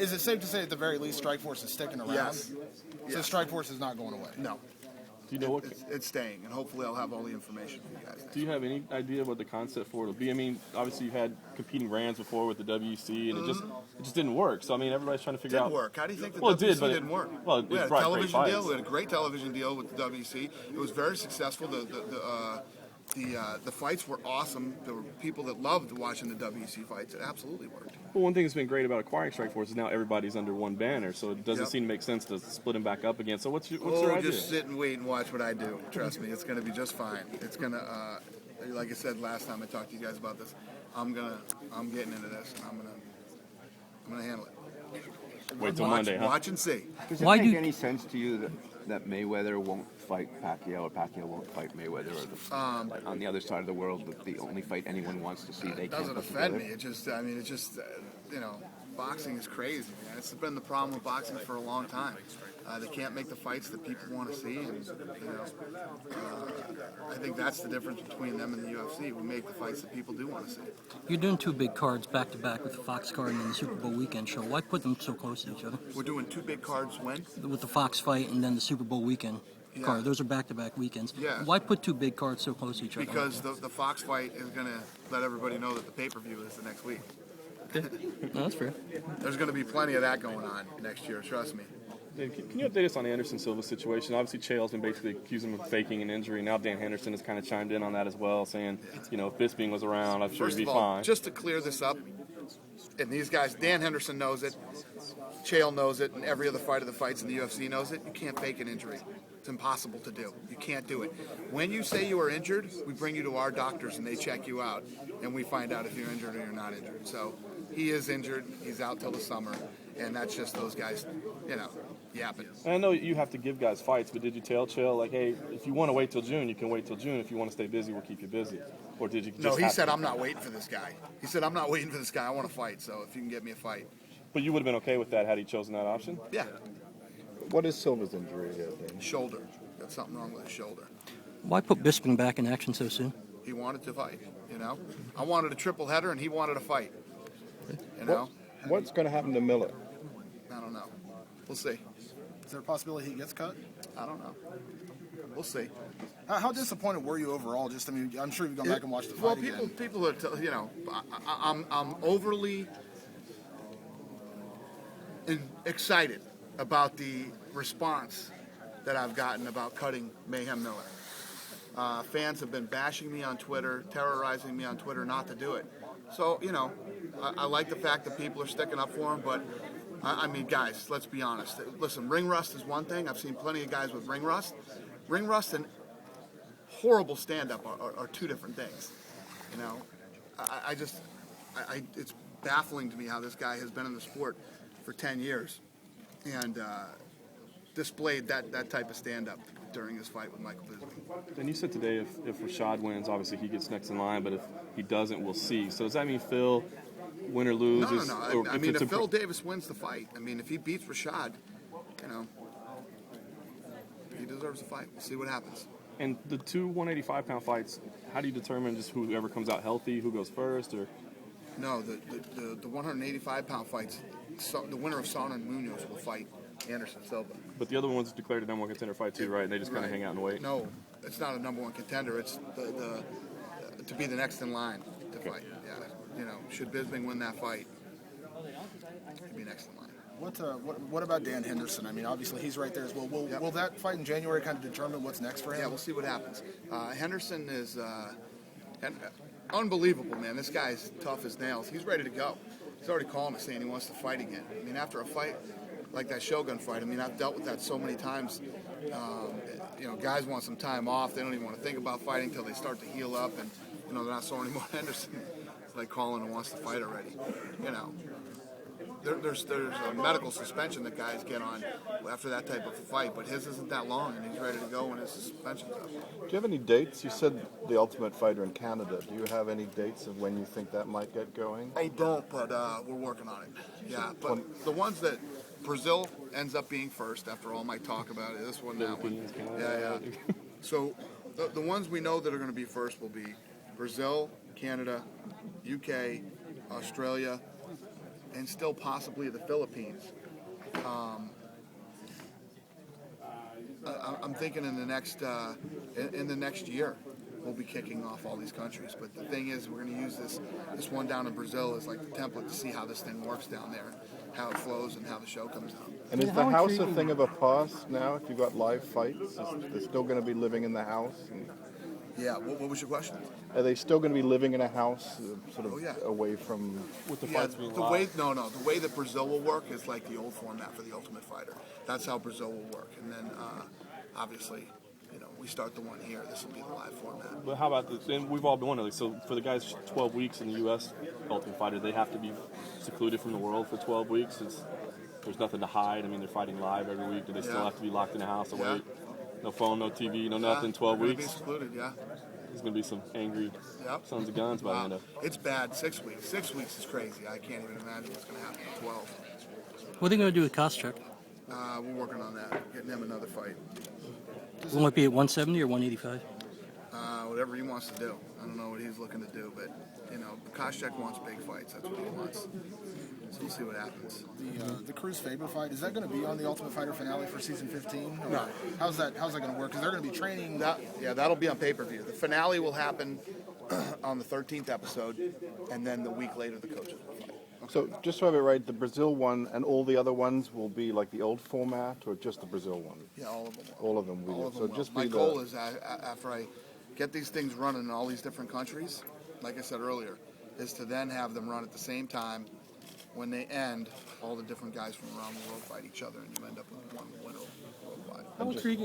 Is it safe to say at the very least Strikeforce is sticking around? Yes. So Strikeforce is not going away? No. Do you know what? It's staying, and hopefully I'll have all the information for you guys. Do you have any idea what the concept for it will be? I mean, obviously you had competing brands before with the WEC, and it just didn't work. So I mean, everybody's trying to figure out. Didn't work. How do you think the Well, it WEC did, but didn't work? Well, We had a brought great television deal. fights. We had a great television deal with the WEC. It was very successful. The fights were awesome. There were people that loved watching the WEC fights. It absolutely worked. Well, one thing that's been great about acquiring Strikeforce is now everybody's under one banner, so it doesn't seem to make sense to split them back up again. So what's your idea? Just sit and wait and watch what I do. Trust me, it's going to be just fine. It's going to, like I said last time I talked to you guys about this, I'm getting into this, and I'm gonna handle it. Wait till Monday, huh? Watch and see. Does it make any sense to you that Mayweather won't fight Pacquiao or Pacquiao won't fight Mayweather, or like on the other side of the world, the only fight anyone wants to see? They doesn't can't offend me. It just, you know, boxing is crazy, man. It's been the problem with boxing for a long time. They can't make the fights that people want to see, and you know, I think that's the difference between them and the UFC. We make the fights that people do want to see. You're doing two big cards back to back with the Fox card and then the Super Bowl weekend show. Why put them so close to each other? We're doing two big cards when? With the Fox fight and then the Super Bowl weekend card. Those are back to back weekends. Yeah. Why put two big cards so close to each other? Because the Fox fight is going to let everybody know that the pay-per-view is the next week. Okay. No, that's fair. There's going to be plenty of that going on next year, trust me. Can you update us on the Anderson Silva's situation? Obviously, Chael's been basically accusing him of faking an injury. Now Dan Henderson has kind of chimed in on that as well, saying, you know, if Bisping was around, I'm sure he'd be fine. Just to clear this up, and these guys, Dan Henderson knows it, Chael knows it, and every other fighter that fights in the UFC knows it, you can't fake an injury. It's impossible to do. You can't do it. When you say you are injured, we bring you to our doctors, and they check you out, and we find out if you're injured or you're not injured. So he is injured. He's out till the summer, and that's just those guys, you know, yapping. And I know you have to give guys fights, but did you tell Chael, like, hey, if you want to wait till June, you can wait till June. If you want to stay busy, we'll keep you busy? Or did you just No, he said, I'm not waiting for this guy. He said, I'm not waiting for this guy. I want to fight, so if you can get me a fight. But you would have been okay with that had he chosen that option? Yeah. What is Silva's injury? Shoulder. Got something wrong with his shoulder. Why put Bisping back in action so soon? He wanted to fight, you know. I wanted a triple header, and he wanted a fight, you know. What's going to happen to Miller? I don't know. We'll see. Is there a possibility he gets cut? I don't know. We'll see. How disappointed were you overall? Just, I mean, I'm sure you've gone back and watched the fight again. People are, you know, I'm overly excited about the response that I've gotten about cutting Mayhem Miller. Fans have been bashing me on Twitter, terrorizing me on Twitter not to do it. So, you know, I like the fact that people are sticking up for him, but I mean, guys, let's be honest. Listen, ring rust is one thing. I've seen plenty of guys with ring rust. Ring rust and horrible stand-up are two different things. You know, it's baffling to me how this guy has been in the sport for 10 years and displayed that type of stand-up during his fight with Michael Bisping. And you said today if Rashad wins, obviously he gets next in line, but if he doesn't, we'll see. So does that mean Phil, win or lose? No. I mean, if Phil Davis wins the fight, I mean, if he beats Rashad, you know, he deserves a fight. We'll see what happens. And the two 185-pound fights, how do you determine just whoever comes out healthy, who goes first? Or no, the 185-pound fights, so the winner of Sauna and Munoz will fight Anderson Silva. But the other one's declared a number one contender fight too, right? And they just kind of hang out and wait. No, it's not a number one contender. It's to be the next in line to fight. Yeah, you know, should Bisping win that fight, he'd be next in line. What about Dan Henderson? I mean, obviously he's right there as well. Will that fight in January kind of determine what's next for him? Yeah, we'll see what happens. Henderson is unbelievable, man. This guy's tough as nails. He's ready to go. He's already calling me saying he wants to fight again. I mean, after a fight like that Shogun fight, I mean, I've dealt with that so many times. You know, guys want some time off. They don't even want to think about fighting until they start to heal up, and you know they're not sore anymore. Henderson is like calling and wants to fight already. You know. There's a medical suspension that guys get on after that type of a fight, but his isn't that long, and he's ready to go when his suspension's up. Do you have any dates? You said the Ultimate Fighter in Canada. Do you have any dates of when you think that might get going? I don't, but we're working on it. Yeah, but the ones that Brazil ends up being first after all my talk about it, this one, that one. Yeah. So the ones we know that are going to be first will be Brazil, Canada, UK, Australia, and still possibly the Philippines. I'm thinking in the next year we'll be kicking off all these countries. But the thing is, we're going to use this one down in Brazil as like the template to see how this thing works down there, how it flows, and how the show comes out. And is the house a thing of a past now? If you've got live fights, they're still going to be living in the house. And Yeah. What was your question? are they still going to be living in a house, sort of Oh, yeah. away from? With the Yeah, fights being the live. way the way that Brazil will work is like the old format for the Ultimate Fighter. That's how Brazil will work, and then obviously, we start the one here. This will be the live format. But how about this? And we've all been wondering. So for the guys 12 weeks in the U.S. Ultimate Fighter, they have to be secluded from the world for 12 weeks. There's nothing to hide. I mean, they're fighting live every week. Do they still Yeah. have to be locked in a house away? Yeah. No phone, no TV, no nothing. 12 They're gonna weeks. Be secluded, yeah. There's gonna be some angry Yep. sons of guns by the end of. It's bad. 6 weeks. 6 weeks is crazy. I can't even imagine what's going to happen in 12. What are they going to do with Koscheck? We're working on that. Getting him another fight. Will it be at 170 or 185? Whatever he wants to do. I don't know what he's looking to do, but Koscheck wants big fights. That's what he wants. So we'll see what happens. The Cruz Faber fight, is that going to be on the Ultimate Fighter finale for season 15? No. How's that going to work? Because they're going to be training. That'll be on pay-per-view. The finale will happen on the 13th episode, and then the week later the coaches will fight. So just so I have it right, the Brazil one and all the other ones will be like the old format, or just the Brazil one? Yeah, all of them. All of them will. All of them So will. just My be goal is after I get these things running in all these different countries, like I said earlier, is to then have them run at the same time. When they end, all the different guys from around the world fight each other, and you end up with one winner worldwide. How intriguing